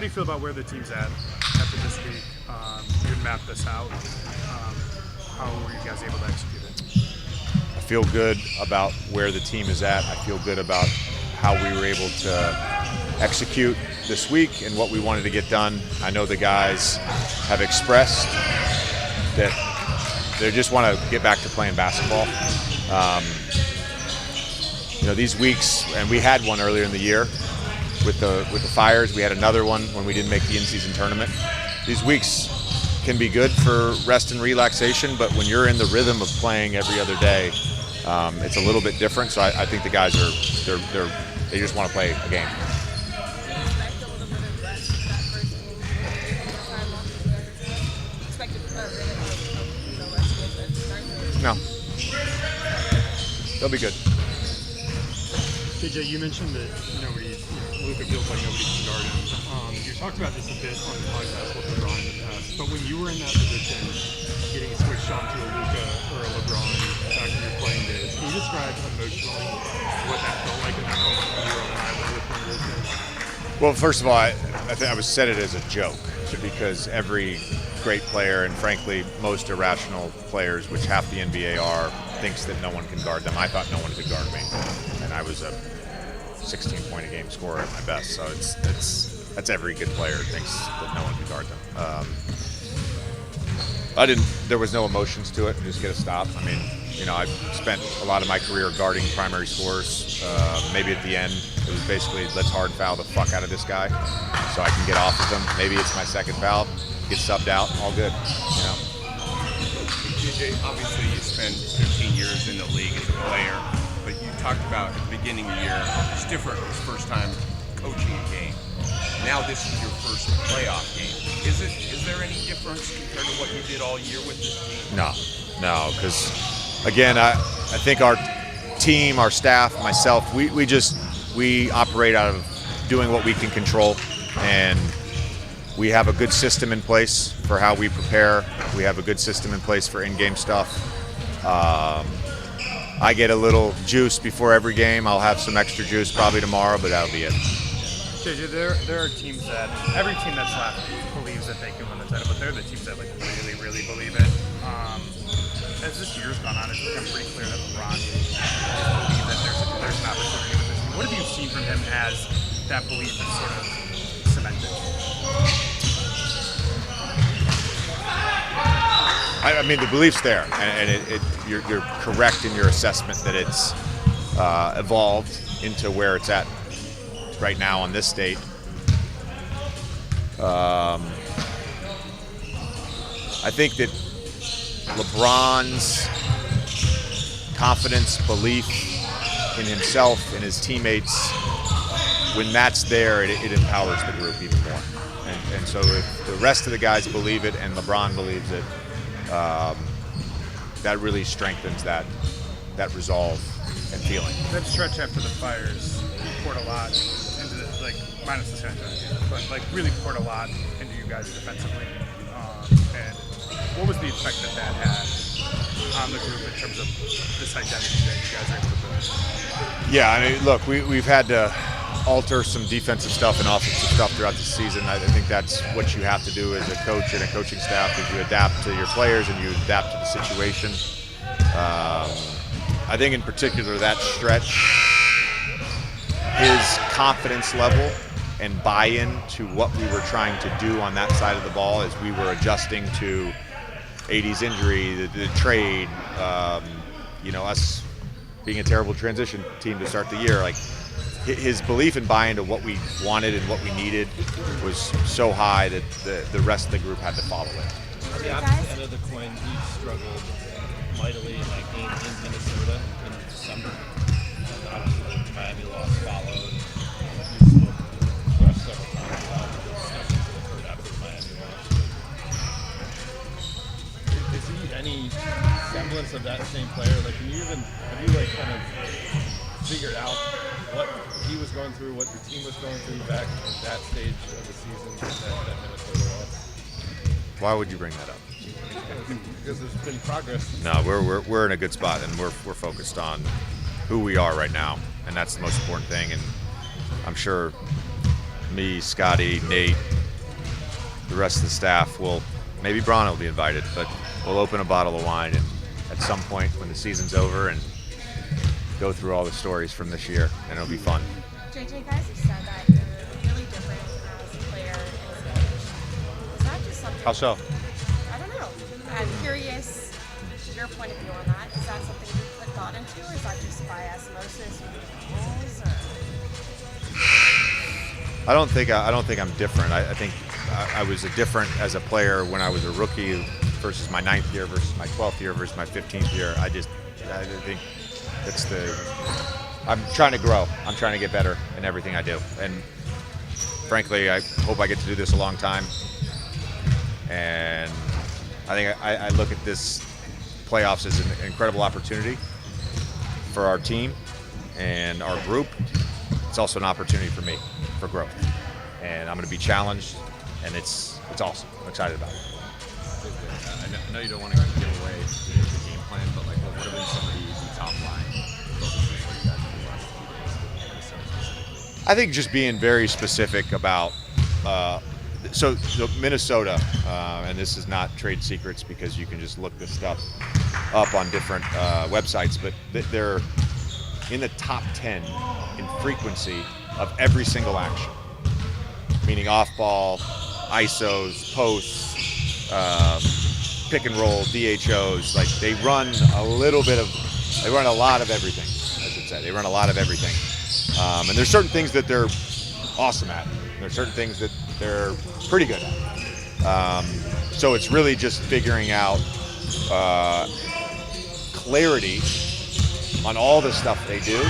How do you feel about where the team's at after this week? You mapped this out. How were you guys able to execute it? I feel good about where the team is at. I feel good about how we were able to execute this week and what we wanted to get done. I know the guys have expressed that they just want to get back to playing basketball. These weeks, and we had one earlier in the year with the Fires. We had another one when we didn't make the in-season tournament. These weeks can be good for rest and relaxation, but when you're in the rhythm of playing every other day, it's a little bit different. So I think the guys they just want to play a game. No, they'll be good. KJ, you mentioned that Luka feels like nobody can guard him. You talked about this a bit on the podcast with LeBron in the past, but when you were in that position, getting switched on to a Luka or a LeBron back in your playing days, can you describe emotionally what that felt like in that moment when you were on the island with one of those guys? Well, first of all, I think I said it as a joke because every great player, and frankly, most irrational players, which half the NBA are, thinks that no one can guard them. I thought no one could guard me, and I was a 16-point-a-game scorer at my best. So that's every good player thinks that no one can guard them. There was no emotions to it. Just get a stop. I mean, I've spent a lot of my career guarding primary scorers. Maybe at the end, it was basically let's hard foul the fuck out of this guy so I can get off of him. Maybe it's my second foul. Get subbed out, all good. DJ, obviously you spent 15 years in the league as a player, but you talked about at the beginning of the year, it's different. It was first time coaching a game. Now this is your first playoff game. Is there any difference compared to what you did all year with this team? No, because again, I think our team, our staff, myself, we operate out of doing what we can control, and we have a good system in place for how we prepare. We have a good system in place for in-game stuff. I get a little juice before every game. I'll have some extra juice probably tomorrow, but that'll be it. JJ, there are teams that every team that's left believes that they can win the title, but they're the teams that really, really believe it. As this year's gone on, it's become pretty clear that LeBron believes that there's an opportunity with this team. What have you seen from him as that belief is sort of cemented? I mean, the belief's there, and you're correct in your assessment that it's evolved into where it's at right now on this state. I think that LeBron's confidence, belief in himself, in his teammates, when that's there, it empowers the group even more. And so if the rest of the guys believe it and LeBron believes it, that really strengthens that resolve and feeling. That stretch after the Fires, you poured a lot into minus the San Antonio, but really poured a lot into you guys defensively. And what was the effect that had on the group in terms of this identity that you guys are able to build? Yeah, I mean, look, we've had to alter some defensive stuff and offensive stuff throughout the season. I think that's what you have to do as a coach and a coaching staff, is you adapt to your players and you adapt to the situation. I think in particular that stretch, his confidence level and buy-in to what we were trying to do on that side of the ball as we were adjusting to AD's injury, the trade, us being a terrible transition team to start the year, his belief and buy-in to what we wanted and what we needed was so high that the rest of the group had to follow it. On the opposite end of the coin, you struggled mightily in that game in Minnesota in December. Obviously, the Miami loss followed. You spoke several times about the discussions that occurred after the Miami loss. Is he any semblance of that same player? Have you kind of figured out what he was going through, what the team was going through back at that stage of the season that Minnesota lost? Why would you bring that up? Because there's been progress. No, we're in a good spot, and we're focused on who we are right now, and that's the most important thing. And I'm sure me, Scotty, Nate, the rest of the staff will, maybe Bron will be invited, but we'll open a bottle of wine and at some point when the season's over and go through all the stories from this year, and it'll be fun. JJ, guys have said that you're really different as a player and as a coach. Is that just something? How so? I don't know. I'm curious your point of view on that. Is that something you put thought into, or is that just by osmosis with rules? I don't think I'm different. I think I was different as a player when I was a rookie versus my 9th year versus my 12th year versus my 15th year. I think I'm trying to grow. I'm trying to get better in everything I do. And frankly, I hope I get to do this a long time. And I think I look at this playoffs as an incredible opportunity for our team and our group. It's also an opportunity for me for growth. And I'm going to be challenged, and it's awesome. I'm excited about it. I know you don't want to give away the game plan, but like, what have been some of the top line focuses for you guys in the last few days, Minnesota specifically? I think just being very specific about so Minnesota, and this is not trade secrets because you can just look this stuff up on different websites, but they're in the top 10 in frequency of every single action, meaning off ball, ISOs, posts, pick and roll, DHOs. Like they run a lot of everything, I should say. They run a lot of everything. And there's certain things that they're awesome at. There's certain things that they're pretty good at. So it's really just figuring out clarity on all the stuff they do.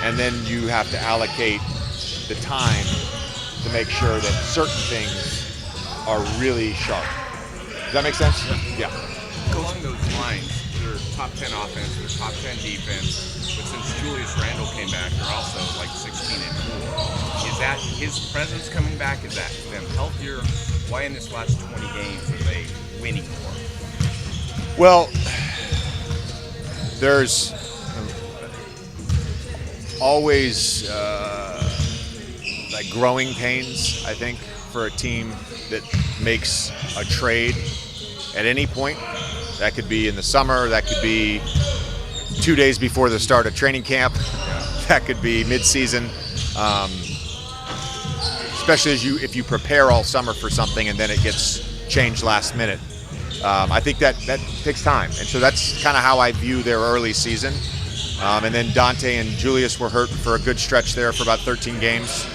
And then you have to allocate the time to make sure that certain things are really sharp. Does that make sense? Yeah. Along those lines, they're top 10 offense, they're top 10 defense, but since Julius Randle came back, they're also like 16-4. Is that his presence coming back? Is that them healthier? Why in this last 20 games are they winning more? Well, there's always like growing pains, I think, for a team that makes a trade at any point. That could be in the summer, that could be 2 days before the start of training camp, that could be mid-season, especially if you prepare all summer for something and then it gets changed last minute. I think that takes time, and so that's kind of how I view their early season. And then Dante and Julius were hurt for a good stretch there for about 13 games.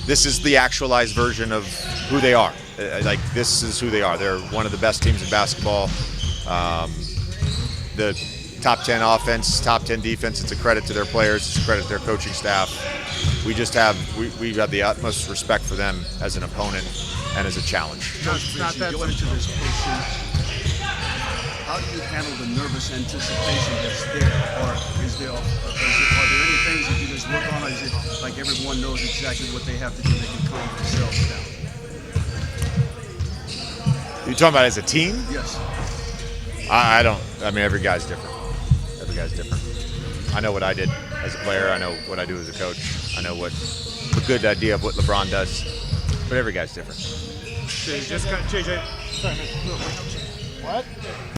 This is the actualized version of who they are. Like, this is who they are. They're one of the best teams in basketball. The top 10 offense, top 10 defense, it's a credit to their players, it's a credit to their coaching staff. We have the utmost respect for them as an opponent and as a challenge. Coach, going into this postseason, how do you handle the nervous anticipation that's there? Or are there any things that you just look on? Or is it like everyone knows exactly what they have to do, they can calm themselves down? You talking about as a team? Yes. I mean, every guy's different. Every guy's different. I know what I did as a player. I know what I do as a coach. I know a good idea of what LeBron does. But every guy's different. JJ. Sorry, what?